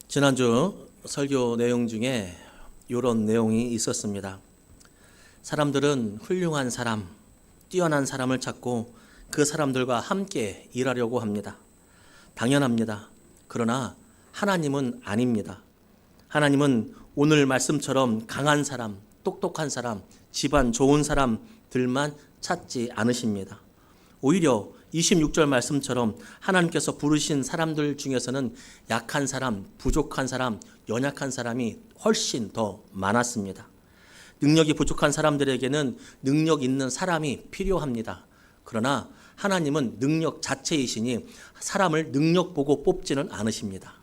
지난주 설교 내용 중에 이런 내용이 있었습니다. 사람들은 훌륭한 사람, 뛰어난 사람을 찾고 그 사람들과 함께 일하려고 합니다. 당연합니다. 그러나 하나님은 아닙니다. 하나님은 오늘 말씀처럼 강한 사람, 똑똑한 사람, 집안 좋은 사람들만 찾지 않으십니다. 오히려 26절 말씀처럼 하나님께서 부르신 사람들 중에서는 약한 사람, 부족한 사람, 연약한 사람이 훨씬 더 많았습니다. 능력이 부족한 사람들에게는 능력 있는 사람이 필요합니다. 그러나 하나님은 능력 자체이시니 사람을 능력 보고 뽑지는 않으십니다.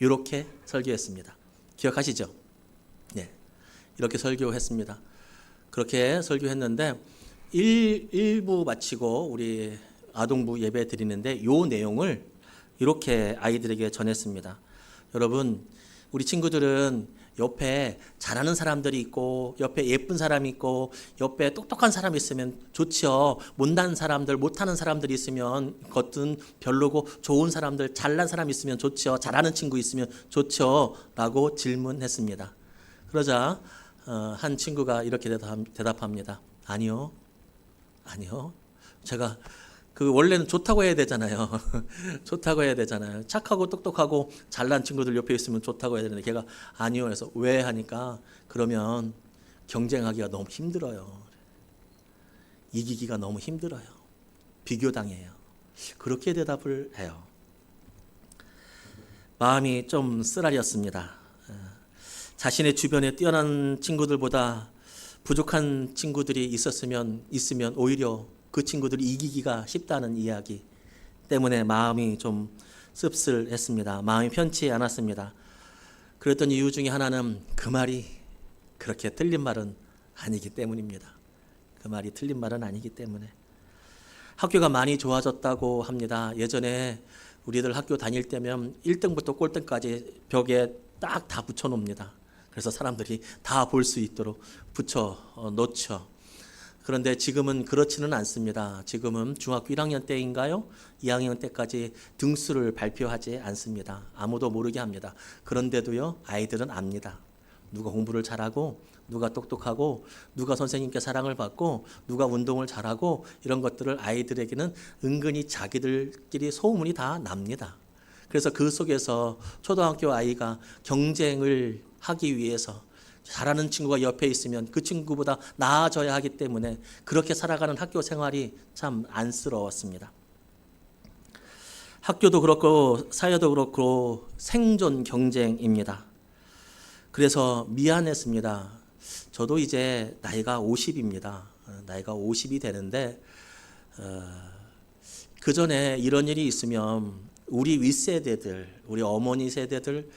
이렇게 설교했습니다. 기억하시죠? 네, 이렇게 설교했습니다. 그렇게 설교했는데 일부 마치고 우리 아동부 예배 드리는데 이 내용을 이렇게 아이들에게 전했습니다. 여러분, 우리 친구들은 옆에 잘하는 사람들이 있고 옆에 예쁜 사람이 있고 옆에 똑똑한 사람이 있으면 좋지요. 못난 사람들, 못하는 사람들이 있으면 그것은 별로고 좋은 사람들, 잘난 사람이 있으면 좋지요. 잘하는 친구 있으면 좋지요. 라고 질문했습니다. 그러자 한 친구가 이렇게 대답합니다. 아니요. 제가 원래는 좋다고 해야 되잖아요. 좋다고 해야 되잖아요. 착하고 똑똑하고 잘난 친구들 옆에 있으면 좋다고 해야 되는데 걔가 아니요. 그래서 왜 하니까 그러면 경쟁하기가 너무 힘들어요. 이기기가 너무 힘들어요. 비교당해요. 그렇게 대답을 해요. 마음이 좀 쓰라렸습니다. 자신의 주변에 뛰어난 친구들보다 부족한 친구들이 있으면 오히려 그 친구들이 이기기가 쉽다는 이야기 때문에 마음이 좀 씁쓸했습니다. 마음이 편치 않았습니다. 그랬던 이유 중에 하나는 그 말이 그렇게 틀린 말은 아니기 때문입니다. 그 말이 틀린 말은 아니기 때문에. 학교가 많이 좋아졌다고 합니다. 예전에 우리들 학교 다닐 때면 1등부터 꼴등까지 벽에 딱 다 붙여놓습니다. 그래서 사람들이 다 볼 수 있도록 붙여 놓죠. 그런데 지금은 그렇지는 않습니다. 지금은 중학교 1학년 때인가요? 2학년 때까지 등수를 발표하지 않습니다. 아무도 모르게 합니다. 그런데도요, 아이들은 압니다. 누가 공부를 잘하고, 누가 똑똑하고, 누가 선생님께 사랑을 받고, 누가 운동을 잘하고, 이런 것들을 아이들에게는 은근히 자기들끼리 소문이 다 납니다. 그래서 그 속에서 초등학교 아이가 경쟁을 하기 위해서 잘하는 친구가 옆에 있으면 그 친구보다 나아져야 하기 때문에 그렇게 살아가는 학교 생활이 참 안쓰러웠습니다. 학교도 그렇고 사회도 그렇고 생존 경쟁입니다. 그래서 미안했습니다. 저도 이제 나이가 50입니다. 나이가 50이 되는데 그 전에 이런 일이 있으면 우리 윗세대들, 우리 어머니 세대들,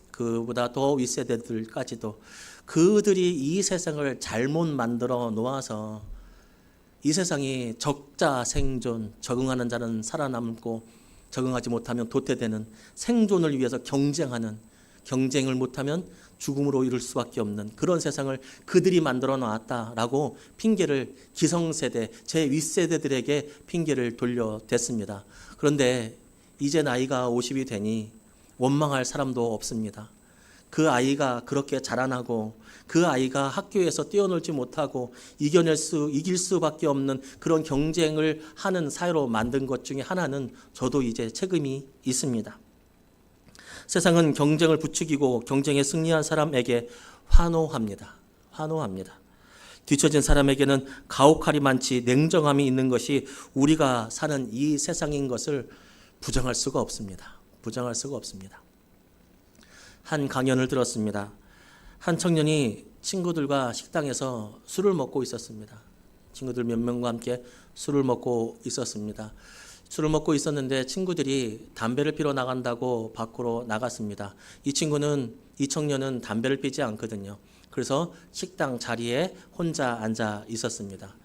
그보다 더 윗세대들까지도 그들이 이 세상을 잘못 만들어 놓아서 이 세상이 적자 생존, 적응하는 자는 살아남고 적응하지 못하면 도태되는 생존을 위해서 경쟁을 못하면 죽음으로 이를 수밖에 없는 그런 세상을 그들이 만들어 놨다라고 핑계를 기성세대, 제 윗세대들에게 핑계를 돌려댔습니다. 그런데 이제 나이가 50이 되니 원망할 사람도 없습니다. 그 아이가 그렇게 자라나고 그 아이가 학교에서 뛰어놀지 못하고 이길 수밖에 없는 그런 경쟁을 하는 사회로 만든 것 중에 하나는 저도 이제 책임이 있습니다. 세상은 경쟁을 부추기고 경쟁에 승리한 사람에게 환호합니다. 뒤처진 사람에게는 가혹할이 많지 냉정함이 있는 것이 우리가 사는 이 세상인 것을 부정할 수가 없습니다. 한 강연을 들었습니다. 한 청년이 친구들과 식당에서 술을 먹고 있었습니다. 친구들 몇 명과 함께 술을 먹고 있었습니다. 술을 먹고 있었는데 친구들이 담배를 피러 나간다고 밖으로 나갔습니다. 이 청년은 담배를 피지 않거든요. 그래서 식당 자리에 혼자 앉아 있었습니다.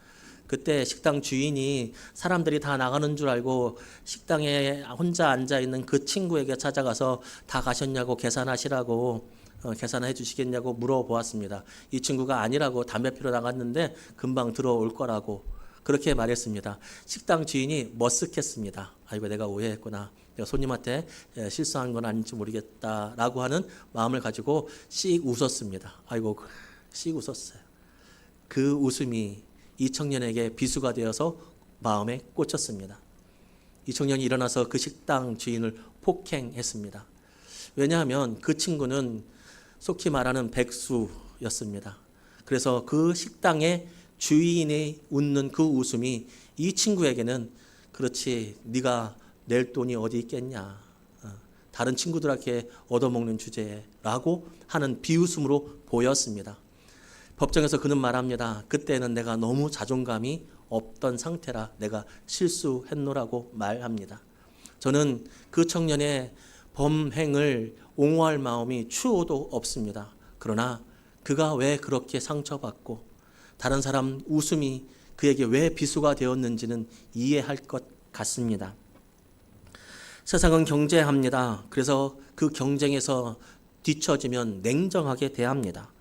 그때 식당 주인이 사람들이 다 나가는 줄 알고 식당에 혼자 앉아있는 그 친구에게 찾아가서 다 가셨냐고 계산하시라고 계산해 주시겠냐고 물어보았습니다. 이 친구가 아니라고 담배 피러 나갔는데 금방 들어올 거라고 그렇게 말했습니다. 식당 주인이 머쓱했습니다. 아이고 내가 오해했구나. 내가 손님한테 실수한 건 아닌지 모르겠다라고 하는 마음을 가지고 씩 웃었습니다. 아이고 씩 웃었어요. 그 웃음이 이 청년에게 비수가 되어서 마음에 꽂혔습니다. 이 청년이 일어나서 그 식당 주인을 폭행했습니다. 왜냐하면 그 친구는 속히 말하는 백수였습니다. 그래서 그 식당의 주인이 웃는 그 웃음이 이 친구에게는 그렇지 네가 낼 돈이 어디 있겠냐, 다른 친구들에게 얻어먹는 주제라고 하는 비웃음으로 보였습니다. 법정에서 그는 말합니다. 그때는 내가 너무 자존감이 없던 상태라 내가 실수했노라고 말합니다. 저는 그 청년의 범행을 옹호할 마음이 추호도 없습니다. 그러나 그가 왜 그렇게 상처받고 다른 사람 웃음이 그에게 왜 비수가 되었는지는 이해할 것 같습니다. 세상은 경쟁합니다. 그래서 그 경쟁에서 뒤처지면 냉정하게 대합니다.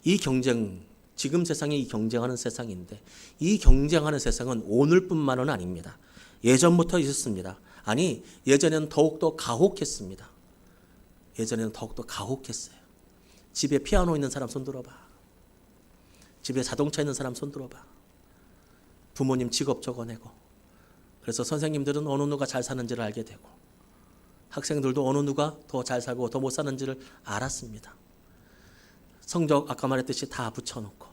이 경쟁, 지금 세상이 이 경쟁하는 세상인데 이 경쟁하는 세상은 오늘뿐만은 아닙니다. 예전부터 있었습니다. 아니, 예전에는 더욱더 가혹했습니다. 예전에는 더욱더 가혹했어요. 집에 피아노 있는 사람 손 들어봐. 집에 자동차 있는 사람 손 들어봐. 부모님 직업 적어내고. 그래서 선생님들은 어느 누가 잘 사는지를 알게 되고 학생들도 어느 누가 더 잘 살고 더 못 사는지를 알았습니다. 성적 아까 말했듯이 다 붙여놓고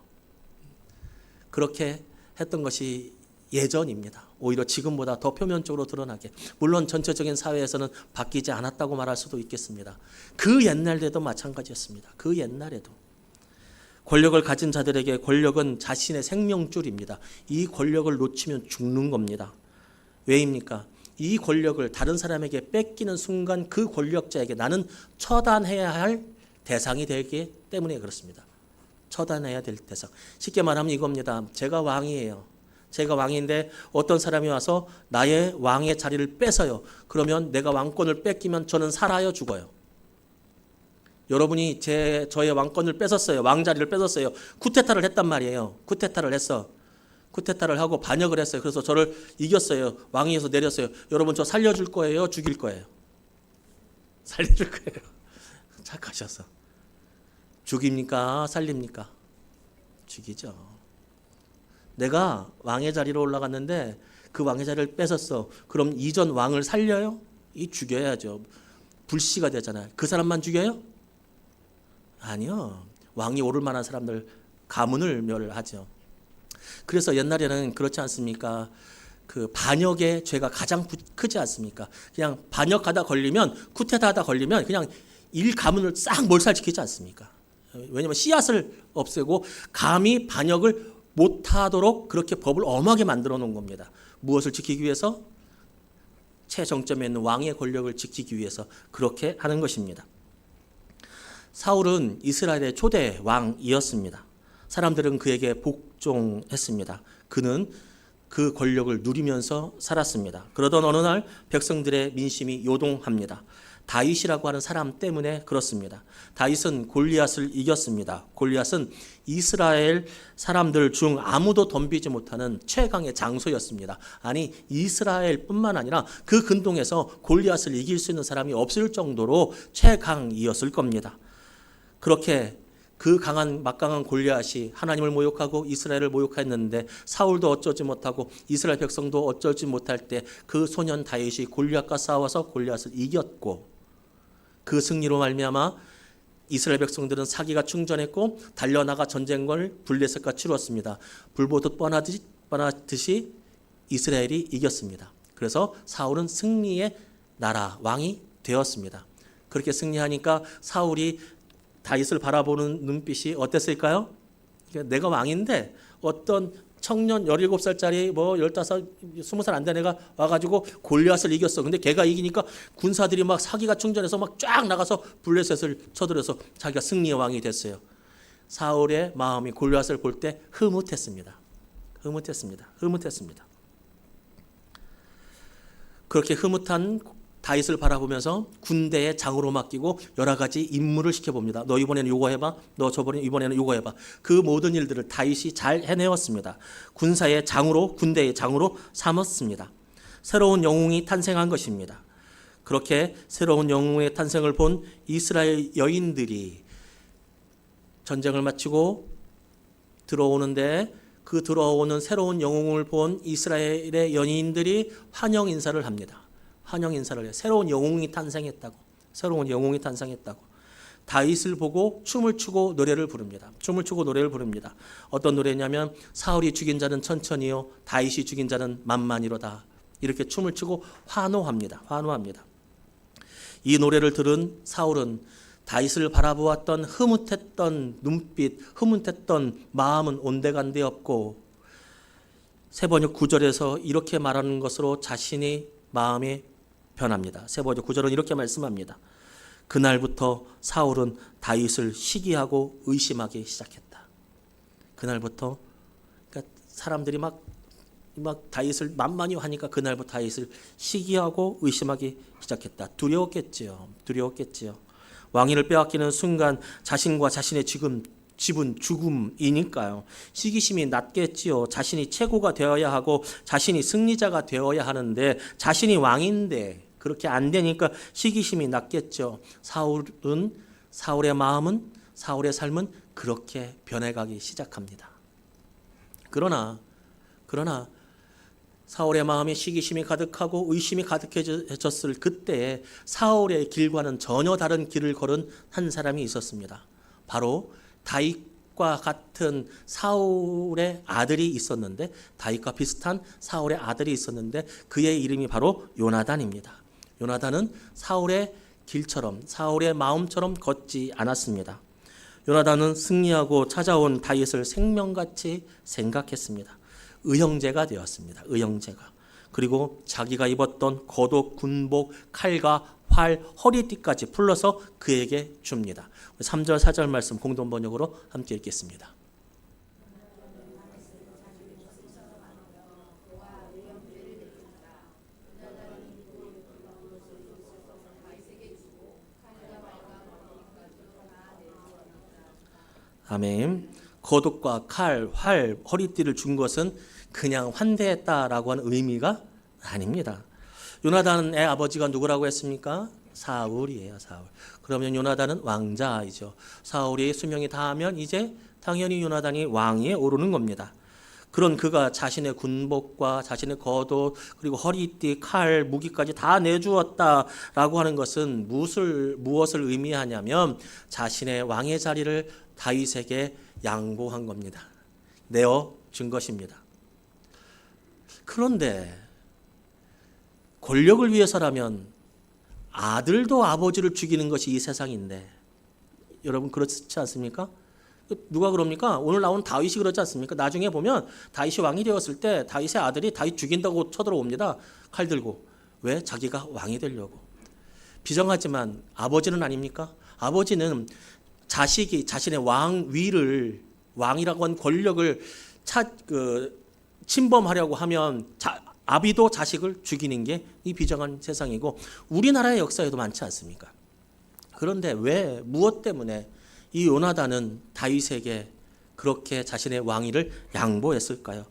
그렇게 했던 것이 예전입니다. 오히려 지금보다 더 표면적으로 드러나게. 물론 전체적인 사회에서는 바뀌지 않았다고 말할 수도 있겠습니다. 그 옛날에도 마찬가지였습니다. 그 옛날에도. 권력을 가진 자들에게 권력은 자신의 생명줄입니다. 이 권력을 놓치면 죽는 겁니다. 왜입니까? 이 권력을 다른 사람에게 뺏기는 순간 그 권력자에게 나는 처단해야 할 대상이 되기 때문에 그렇습니다. 처단해야 될 대상. 쉽게 말하면 이겁니다. 제가 왕이에요. 제가 왕인데 어떤 사람이 와서 나의 왕의 자리를 뺏어요. 그러면 내가 왕권을 뺏기면 저는 살아요, 죽어요? 여러분이 저의 왕권을 뺏었어요. 왕자리를 뺏었어요. 쿠데타를 했단 말이에요. 쿠데타를 했어. 쿠데타를 하고 반역을 했어요. 그래서 저를 이겼어요. 왕위에서 내렸어요. 여러분 저 살려줄 거예요? 죽일 거예요? 살려줄 거예요. 착하셔서. 죽입니까? 살립니까? 죽이죠. 내가 왕의 자리로 올라갔는데 그 왕의 자리를 뺏었어. 그럼 이전 왕을 살려요? 이 죽여야죠. 불씨가 되잖아요. 그 사람만 죽여요? 아니요. 왕이 오를 만한 사람들 가문을 멸하죠. 그래서 옛날에는 그렇지 않습니까? 그 반역의 죄가 가장 크지 않습니까? 그냥 반역하다 걸리면 쿠데타하다 걸리면 그냥 일 가문을 싹 몰살시키지 않습니까? 왜냐하면 씨앗을 없애고 감히 반역을 못하도록 그렇게 법을 엄하게 만들어 놓은 겁니다. 무엇을 지키기 위해서? 최정점에 있는 왕의 권력을 지키기 위해서 그렇게 하는 것입니다. 사울은 이스라엘의 초대 왕이었습니다. 사람들은 그에게 복종했습니다. 그는 그 권력을 누리면서 살았습니다. 그러던 어느 날 백성들의 민심이 요동합니다. 다윗이라고 하는 사람 때문에 그렇습니다. 다윗은 골리앗을 이겼습니다. 골리앗은 이스라엘 사람들 중 아무도 덤비지 못하는 최강의 장소였습니다. 아니, 이스라엘뿐만 아니라 그 근동에서 골리앗을 이길 수 있는 사람이 없을 정도로 최강이었을 겁니다. 그렇게 그 막강한 골리앗이 하나님을 모욕하고 이스라엘을 모욕했는데 사울도 어쩌지 못하고 이스라엘 백성도 어쩌지 못할 때 그 소년 다윗이 골리앗과 싸워서 골리앗을 이겼고 그 승리로 말미암아 이스라엘 백성들은 사기가 충전했고 달려나가 전쟁을 블레셋과 치루었습니다. 불보듯 뻔하듯이 이스라엘이 이겼습니다. 그래서 사울은 승리의 나라 왕이 되었습니다. 그렇게 승리하니까 사울이 다윗을 바라보는 눈빛이 어땠을까요? 내가 왕인데 어떤 청년 17살짜리 15, 20살 안 된 애가 와가지고 골리앗을 이겼어. 근데 걔가 이기니까 군사들이 막 사기가 충전해서 막 쫙 나가서 블레셋을 쳐들여서 자기가 승리의 왕이 됐어요. 사울의 마음이 골리앗을 볼 때 흐뭇했습니다. 흐뭇했습니다. 그렇게 흐뭇한 다윗을 바라보면서 군대의 장으로 맡기고 여러 가지 임무를 시켜봅니다. 너 이번에는 요거 해봐. 너 이번에는 요거 해봐. 그 모든 일들을 다윗이 잘 해내었습니다. 군사의 장으로, 군대의 장으로 삼았습니다. 새로운 영웅이 탄생한 것입니다. 그렇게 새로운 영웅의 탄생을 본 이스라엘 여인들이 전쟁을 마치고 들어오는데, 그 들어오는 새로운 영웅을 본 이스라엘의 연인들이 환영 인사를 합니다. 환영 인사를 해요. 새로운 영웅이 탄생했다고. 새로운 영웅이 탄생했다고. 다윗을 보고 춤을 추고 노래를 부릅니다. 춤을 추고 노래를 부릅니다. 어떤 노래냐면 사울이 죽인 자는 천천히요 다윗이 죽인 자는 만만이로다. 이렇게 춤을 추고 환호합니다. 환호합니다. 이 노래를 들은 사울은 다윗을 바라보았던 흐뭇했던 눈빛, 흐뭇했던 마음은 온데간데 없고, 세번역 9절에서 이렇게 말하는 것으로 자신이 마음이 변합니다. 세번역 9절은 이렇게 말씀합니다. 그날부터 사울은 다윗을 시기하고 의심하기 시작했다. 그날부터, 그러니까 사람들이 막 다윗을 만만히 하니까 그날부터 다윗을 시기하고 의심하기 시작했다. 두려웠겠지요. 왕위를 빼앗기는 순간 자신과 자신의 집은 죽음이니까요. 시기심이 났겠지요. 자신이 최고가 되어야 하고 자신이 승리자가 되어야 하는데 자신이 왕인데 그렇게 안 되니까 시기심이 났겠죠. 사울의 마음은, 사울의 삶은 그렇게 변해가기 시작합니다. 그러나 사울의 마음에 시기심이 가득하고 의심이 가득해졌을 그때에 사울의 길과는 전혀 다른 길을 걸은 한 사람이 있었습니다. 바로 다윗과 같은 사울의 아들이 있었는데, 다윗과 비슷한 사울의 아들이 있었는데 그의 이름이 바로 요나단입니다. 요나단은 사울의 길처럼, 사울의 마음처럼 걷지 않았습니다. 요나단은 승리하고 찾아온 다윗을 생명같이 생각했습니다. 의형제가 되었습니다. 의형제가. 그리고 자기가 입었던 겉옷, 군복, 칼과 활, 허리띠까지 풀러서 그에게 줍니다. 3절, 4절 말씀 공동 번역으로 함께 읽겠습니다. 아멘. 겉옷과 칼, 활, 허리띠를 준 것은 그냥 환대했다라고 하는 의미가 아닙니다. 요나단의 아버지가 누구라고 했습니까? 사울이에요. 사울. 그러면 요나단은 왕자이죠. 사울이 수명이 다하면 이제 당연히 요나단이 왕위에 오르는 겁니다. 그런 그가 자신의 군복과 자신의 겉옷 그리고 허리띠, 칼, 무기까지 다 내주었다라고 하는 것은 무엇을 의미하냐면 자신의 왕의 자리를 다윗에게 양보한 겁니다. 내어준 것입니다. 그런데 권력을 위해서라면 아들도 아버지를 죽이는 것이 이 세상인데, 여러분 그렇지 않습니까? 누가 그럽니까? 오늘 나온 다윗이 그렇지 않습니까? 나중에 보면 다윗이 왕이 되었을 때 다윗의 아들이 다윗 죽인다고 쳐들어옵니다. 칼 들고. 왜? 자기가 왕이 되려고. 비정하지만 아버지는 아닙니까? 아버지는 자식이 자신의 왕위를, 왕이라고 한 권력을 침범하려고 하면 아비도 자식을 죽이는 게 이 비정한 세상이고, 우리나라의 역사에도 많지 않습니까? 그런데 왜, 무엇 때문에 이 요나단은 다윗에게 그렇게 자신의 왕위를 양보했을까요?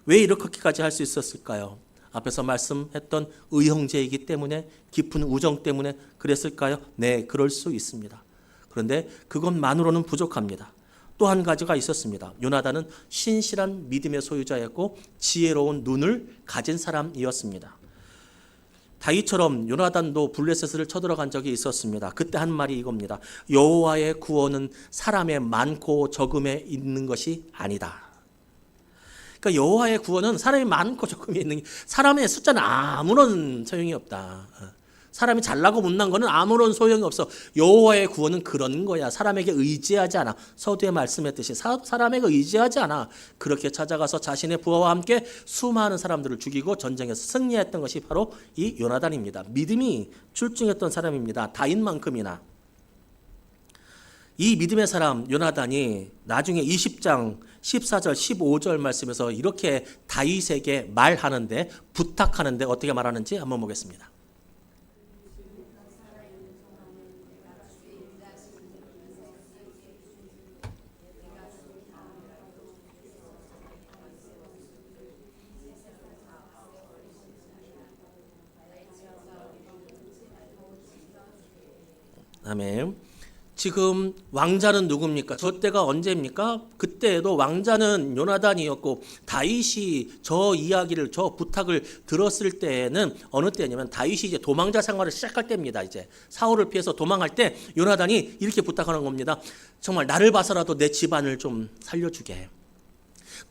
왜 이렇게까지 할 수 있었을까요? 앞에서 말씀했던 의형제이기 때문에, 깊은 우정 때문에 그랬을까요? 네, 그럴 수 있습니다. 그런데 그것만으로는 부족합니다. 또 한 가지가 있었습니다. 요나단은 신실한 믿음의 소유자였고 지혜로운 눈을 가진 사람이었습니다. 다윗처럼 요나단도 블레셋을 쳐들어간 적이 있었습니다. 그때 한 말이 이겁니다. 여호와의 구원은 사람의 많고 적음에 있는 것이 아니다. 그러니까 여호와의 구원은 사람이 많고 적음에 있는 게, 사람의 숫자는 아무런 소용이 없다. 사람이 잘나고 못난 거는 아무런 소용이 없어. 여호와의 구원은 그런 거야. 사람에게 의지하지 않아. 서두에 말씀했듯이 사람에게 의지하지 않아. 그렇게 찾아가서 자신의 부하와 함께 수많은 사람들을 죽이고 전쟁에서 승리했던 것이 바로 이 요나단입니다. 믿음이 출중했던 사람입니다. 다윗만큼이나. 이 믿음의 사람 요나단이 나중에 20장 14절 15절 말씀에서 이렇게 다윗에게 말하는데, 부탁하는데 어떻게 말하는지 한번 보겠습니다. 아멘. 지금 왕자는 누굽니까? 저 때가 언제입니까? 그때에도 왕자는 요나단이었고 다윗이 저 이야기를 저 부탁을 들었을 때에는 어느 때냐면 다윗이 이제 도망자 생활을 시작할 때입니다. 이제 사울을 피해서 도망할 때 요나단이 이렇게 부탁하는 겁니다. 정말 나를 봐서라도 내 집안을 좀 살려주게.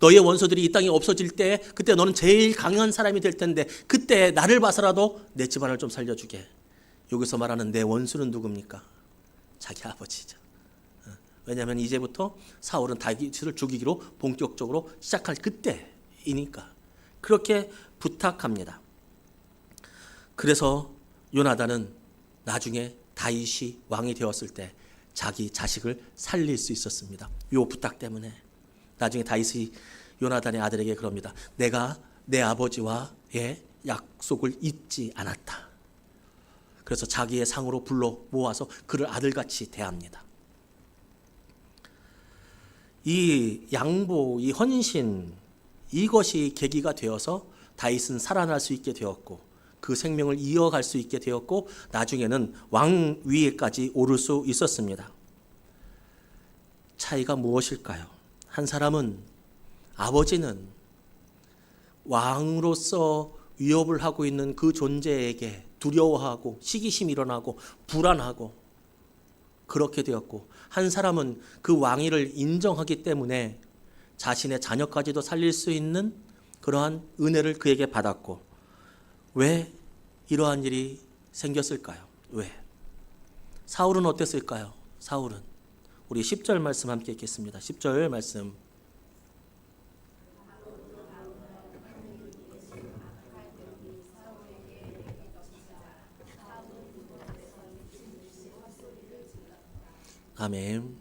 너의 원수들이 이 땅에 없어질 때 그때 너는 제일 강한 사람이 될 텐데 그때 나를 봐서라도 내 집안을 좀 살려주게. 여기서 말하는 내 원수는 누굽니까? 자기 아버지죠. 왜냐하면 이제부터 사울은 다윗을 죽이기로 본격적으로 시작할 그때이니까 그렇게 부탁합니다. 그래서 요나단은 나중에 다윗이 왕이 되었을 때 자기 자식을 살릴 수 있었습니다. 이 부탁 때문에 나중에 다윗이 요나단의 아들에게 그럽니다. 내가 내 아버지와의 약속을 잊지 않았다. 그래서 자기의 상으로 불러 모아서 그를 아들같이 대합니다. 이 양보, 이 헌신, 이것이 계기가 되어서 다윗은 살아날 수 있게 되었고 그 생명을 이어갈 수 있게 되었고 나중에는 왕위에까지 오를 수 있었습니다. 차이가 무엇일까요? 한 사람은 아버지는 왕으로서 위협을 하고 있는 그 존재에게 두려워하고 시기심이 일어나고 불안하고 그렇게 되었고 한 사람은 그 왕위를 인정하기 때문에 자신의 자녀까지도 살릴 수 있는 그러한 은혜를 그에게 받았고 왜 이러한 일이 생겼을까요? 왜? 사울은 어땠을까요? 사울은 우리 10절 말씀 함께 읽겠습니다. 10절 말씀 아멘.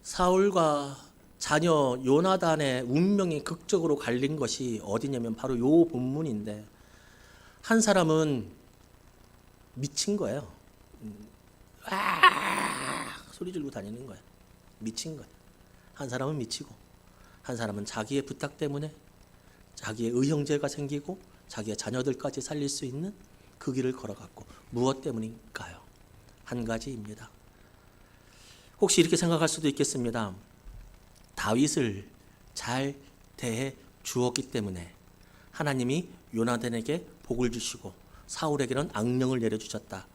사울과 자녀 요나단의 운명이 극적으로 갈린 것이 어디냐면 바로 요 본문인데 한 사람은 미친 거예요. 소리 지르고 다니는 거예요. 미친 거예요. 한 사람은 미치고 한 사람은 자기의 부탁 때문에 자기의 의형제가 생기고 자기의 자녀들까지 살릴 수 있는 그 길을 걸어갔고 무엇 때문일까요? 한 가지입니다. 혹시 이렇게 생각할 수도 있겠습니다. 다윗을 잘 대해 주었기 때문에 하나님이 요나단에게 복을 주시고 사울에게는 악령을 내려주셨다.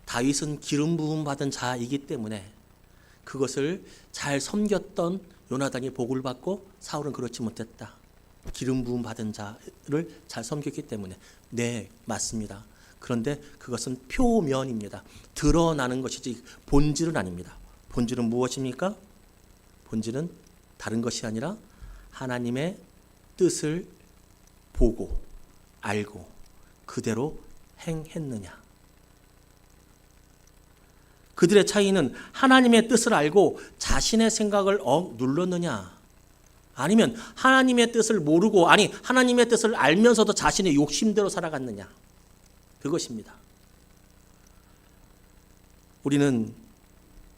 다윗은 기름 부음 받은 자이기 때문에 그것을 잘 섬겼던 요나단이 복을 받고 사울은 그렇지 못했다. 기름 부음 받은 자를 잘 섬겼기 때문에 네, 맞습니다. 그런데 그것은 표면입니다. 드러나는 것이지 본질은 아닙니다. 본질은 무엇입니까? 본질은 다른 것이 아니라 하나님의 뜻을 보고 알고 그대로 행했느냐. 그들의 차이는 하나님의 뜻을 알고 자신의 생각을 눌렀느냐 아니면 하나님의 뜻을 모르고 아니 하나님의 뜻을 알면서도 자신의 욕심대로 살아갔느냐. 그것입니다. 우리는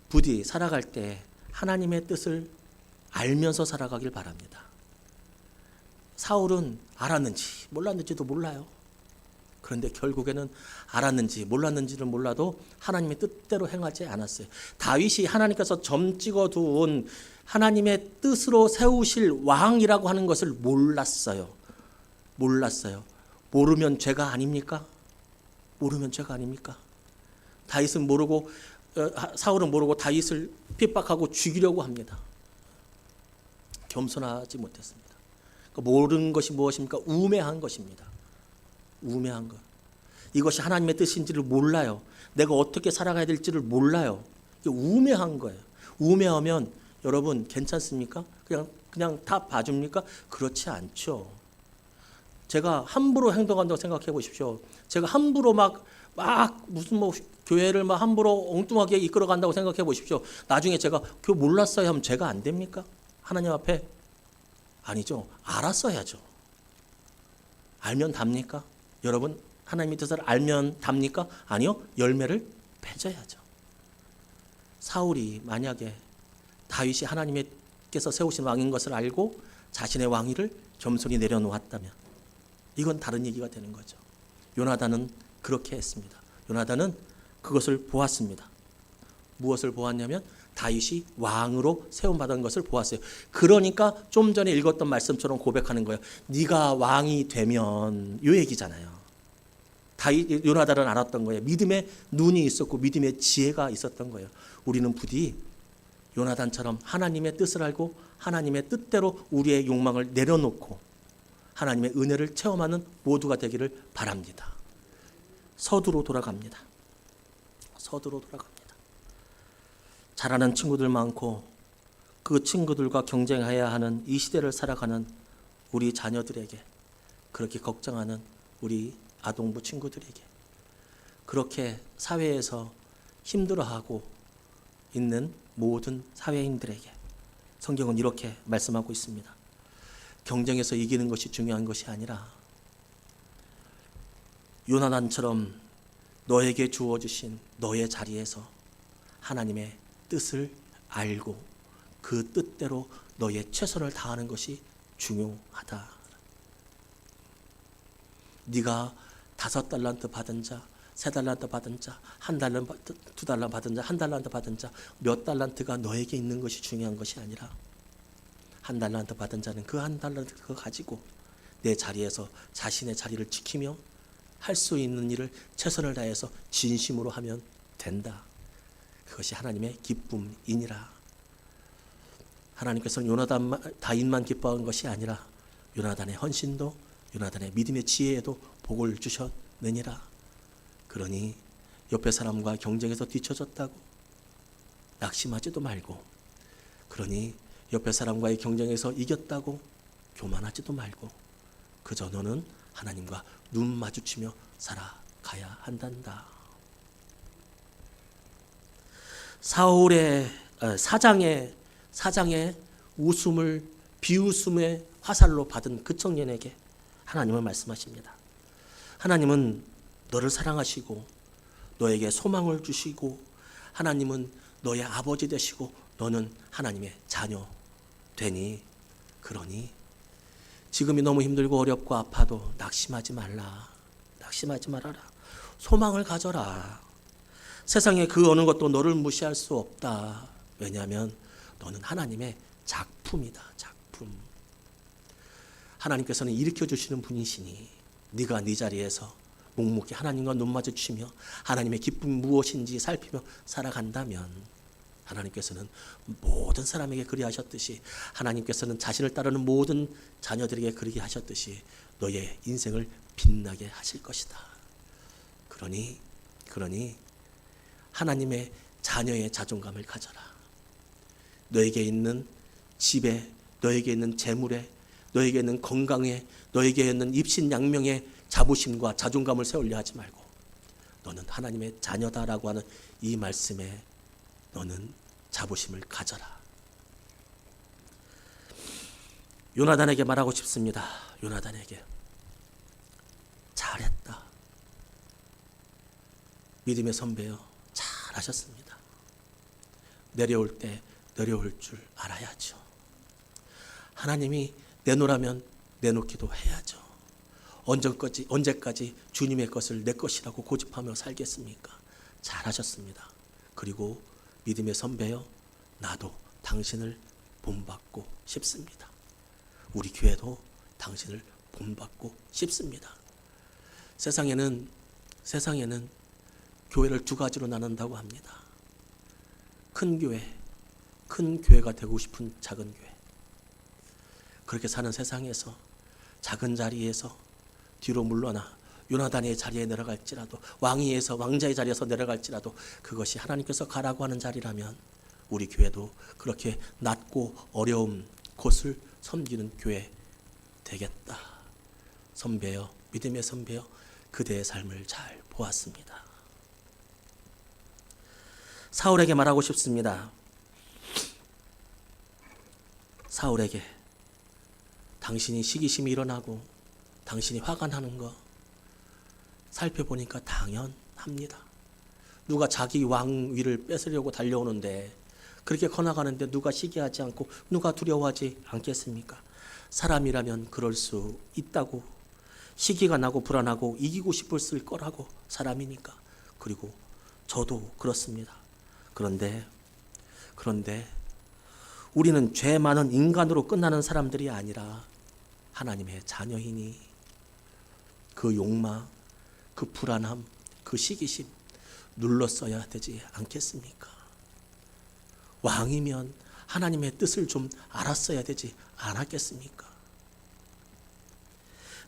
부디 살아갈 때 하나님의 뜻을 알면서 살아가길 바랍니다. 사울은 알았는지 몰랐는지도 몰라요. 그런데 결국에는 알았는지 몰랐는지를 몰라도 하나님의 뜻대로 행하지 않았어요. 다윗이 하나님께서 점 찍어두은 하나님의 뜻으로 세우실 왕이라고 하는 것을 몰랐어요. 모르면 죄가 아닙니까? 모르면 죄가 아닙니까? 다윗은 모르고 사울은 모르고 다윗을 핍박하고 죽이려고 합니다. 겸손하지 못했습니다. 그러니까 모르는 것이 무엇입니까? 우매한 것입니다. 우매한 것. 이것이 하나님의 뜻인지를 몰라요. 내가 어떻게 살아가야 될지를 몰라요. 이게 우매한 거예요. 우매하면 여러분 괜찮습니까? 그냥 다 봐줍니까? 그렇지 않죠. 제가 함부로 행동한다고 생각해 보십시오. 제가 함부로 막 무슨 교회를 막 함부로 엉뚱하게 이끌어 간다고 생각해 보십시오. 나중에 제가 그거 몰랐어야 하면 죄가 안 됩니까? 하나님 앞에? 아니죠. 알았어야죠. 알면 답니까? 여러분 하나님의 뜻을 알면 답니까? 아니요. 열매를 맺어야죠. 사울이 만약에 다윗이 하나님께서 세우신 왕인 것을 알고 자신의 왕위를 겸손히 내려놓았다면 이건 다른 얘기가 되는 거죠. 요나단은 그렇게 했습니다. 요나단은 그것을 보았습니다. 무엇을 보았냐면 다윗이 왕으로 세움받은 것을 보았어요. 그러니까 좀 전에 읽었던 말씀처럼 고백하는 거예요. 네가 왕이 되면, 이 얘기잖아요. 다윗, 요나단은 알았던 거예요. 믿음의 눈이 있었고 믿음의 지혜가 있었던 거예요. 우리는 부디 요나단처럼 하나님의 뜻을 알고 하나님의 뜻대로 우리의 욕망을 내려놓고 하나님의 은혜를 체험하는 모두가 되기를 바랍니다. 서두로 돌아갑니다. 서두로 돌아갑니다. 잘하는 친구들 많고 그 친구들과 경쟁해야 하는 이 시대를 살아가는 우리 자녀들에게, 그렇게 걱정하는 우리 아동부 친구들에게, 그렇게 사회에서 힘들어하고 있는 모든 사회인들에게 성경은 이렇게 말씀하고 있습니다. 경쟁에서 이기는 것이 중요한 것이 아니라 요나단처럼 너에게 주어주신 너의 자리에서 하나님의 뜻을 알고 그 뜻대로 너의 최선을 다하는 것이 중요하다. 네가 5달란트 받은 자, 3달란트 받은 자, 1달란트, 2달란트 받은 자, 1달란트 받은 자, 몇 달란트가 너에게 있는 것이 중요한 것이 아니라 1달란트 받은 자는 그 1달란트 그거 가지고 내 자리에서 자신의 자리를 지키며 할 수 있는 일을 최선을 다해서 진심으로 하면 된다. 그것이 하나님의 기쁨이니라. 하나님께서는 다윗만 기뻐한 것이 아니라 요나단의 헌신도, 요나단의 믿음의 지혜에도 복을 주셨느니라. 그러니 옆에 사람과 경쟁에서 뒤처졌다고 낙심하지도 말고, 그러니 옆에 사람과의 경쟁에서 이겼다고 교만하지도 말고, 그저 너는 하나님과 눈 마주치며 살아가야 한단다. 사장의 웃음을 비웃음의 화살로 받은 그 청년에게 하나님은 말씀하십니다. 하나님은 너를 사랑하시고 너에게 소망을 주시고 하나님은 너의 아버지 되시고 너는 하나님의 자녀 되니, 그러니 지금이 너무 힘들고 어렵고 아파도 낙심하지 말라. 낙심하지 말아라. 소망을 가져라. 세상에 그 어느 것도 너를 무시할 수 없다. 왜냐하면 너는 하나님의 작품이다. 작품. 하나님께서는 일으켜 주시는 분이시니 네가 네 자리에서 묵묵히 하나님과 눈 마주치며 하나님의 기쁨이 무엇인지 살피며 살아간다면 하나님께서는 모든 사람에게 그리하셨듯이, 하나님께서는 자신을 따르는 모든 자녀들에게 그리게 하셨듯이 너의 인생을 빛나게 하실 것이다. 그러니 하나님의 자녀의 자존감을 가져라. 너에게 있는 집에, 너에게 있는 재물에, 너에게 있는 건강에, 너에게 있는 입신양명의 자부심과 자존감을 세우려 하지 말고 너는 하나님의 자녀다라고 하는 이 말씀에 너는 자부심을 가져라. 요나단에게 말하고 싶습니다. 요나단에게 잘했다. 믿음의 선배여, 잘하셨습니다. 내려올 때 내려올 줄 알아야죠. 하나님이 내놓으라면 내놓기도 해야죠. 언제까지 주님의 것을 내 것이라고 고집하며 살겠습니까? 잘하셨습니다. 그리고 믿음의 선배여, 나도 당신을 본받고 싶습니다. 우리 교회도 당신을 본받고 싶습니다. 세상에는 교회를 2가지로 나눈다고 합니다. 큰 교회가 되고 싶은 작은 교회. 그렇게 사는 세상에서 작은 자리에서 뒤로 물러나 요나단의 자리에 내려갈지라도, 왕자의 자리에서 내려갈지라도 그것이 하나님께서 가라고 하는 자리라면 우리 교회도 그렇게 낮고 어려운 곳을 섬기는 교회 되겠다. 선배여, 믿음의 선배여, 그대의 삶을 잘 보았습니다. 사울에게 말하고 싶습니다. 사울에게 당신이 시기심이 일어나고 당신이 화가 나는 거 살펴보니까 당연합니다. 누가 자기 왕위를 뺏으려고 달려오는데, 그렇게 커나가는데 누가 시기하지 않고 누가 두려워하지 않겠습니까? 사람이라면 그럴 수 있다고. 시기가 나고 불안하고 이기고 싶을 거라고, 사람이니까. 그리고 저도 그렇습니다. 그런데 우리는 죄 많은 인간으로 끝나는 사람들이 아니라 하나님의 자녀이니 그 욕망, 그 불안함, 그 시기심 눌렀어야 되지 않겠습니까? 왕이면 하나님의 뜻을 좀 알았어야 되지 않았겠습니까?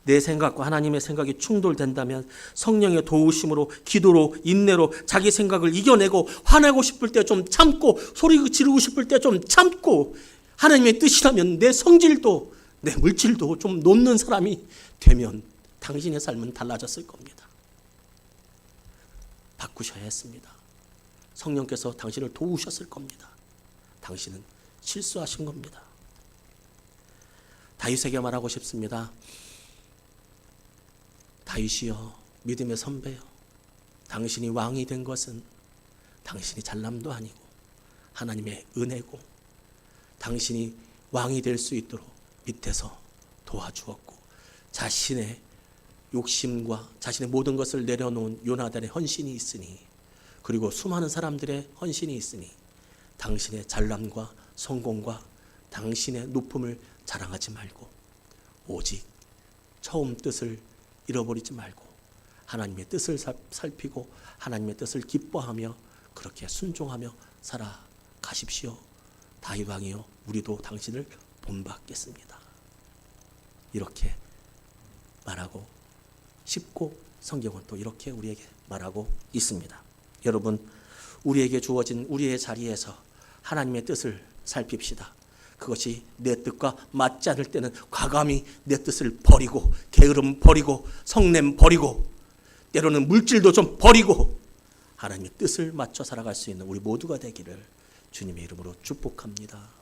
내 생각과 하나님의 생각이 충돌된다면 성령의 도우심으로, 기도로, 인내로 자기 생각을 이겨내고, 화내고 싶을 때 좀 참고, 소리 지르고 싶을 때 좀 참고, 하나님의 뜻이라면 내 성질도 내 물질도 좀 놓는 사람이 되면 당신의 삶은 달라졌을 겁니다. 바꾸셔야 했습니다. 성령께서 당신을 도우셨을 겁니다. 당신은 실수하신 겁니다. 다윗에게 말하고 싶습니다. 다윗이여, 믿음의 선배여, 당신이 왕이 된 것은 당신이 잘남도 아니고 하나님의 은혜고, 당신이 왕이 될 수 있도록 밑에서 도와주었고, 자신의 욕심과 자신의 모든 것을 내려놓은 요나단의 헌신이 있으니, 그리고 수많은 사람들의 헌신이 있으니 당신의 잘남과 성공과 당신의 높음을 자랑하지 말고 오직 처음 뜻을 잃어버리지 말고 하나님의 뜻을 살피고 하나님의 뜻을 기뻐하며 그렇게 순종하며 살아가십시오. 다윗 왕이여, 우리도 당신을 본받겠습니다. 이렇게 말하고 싶고, 성경은 또 이렇게 우리에게 말하고 있습니다. 여러분, 우리에게 주어진 우리의 자리에서 하나님의 뜻을 살핍시다. 그것이 내 뜻과 맞지 않을 때는 과감히 내 뜻을 버리고, 게으름 버리고, 성냄 버리고, 때로는 물질도 좀 버리고 하나님의 뜻을 맞춰 살아갈 수 있는 우리 모두가 되기를 주님의 이름으로 축복합니다.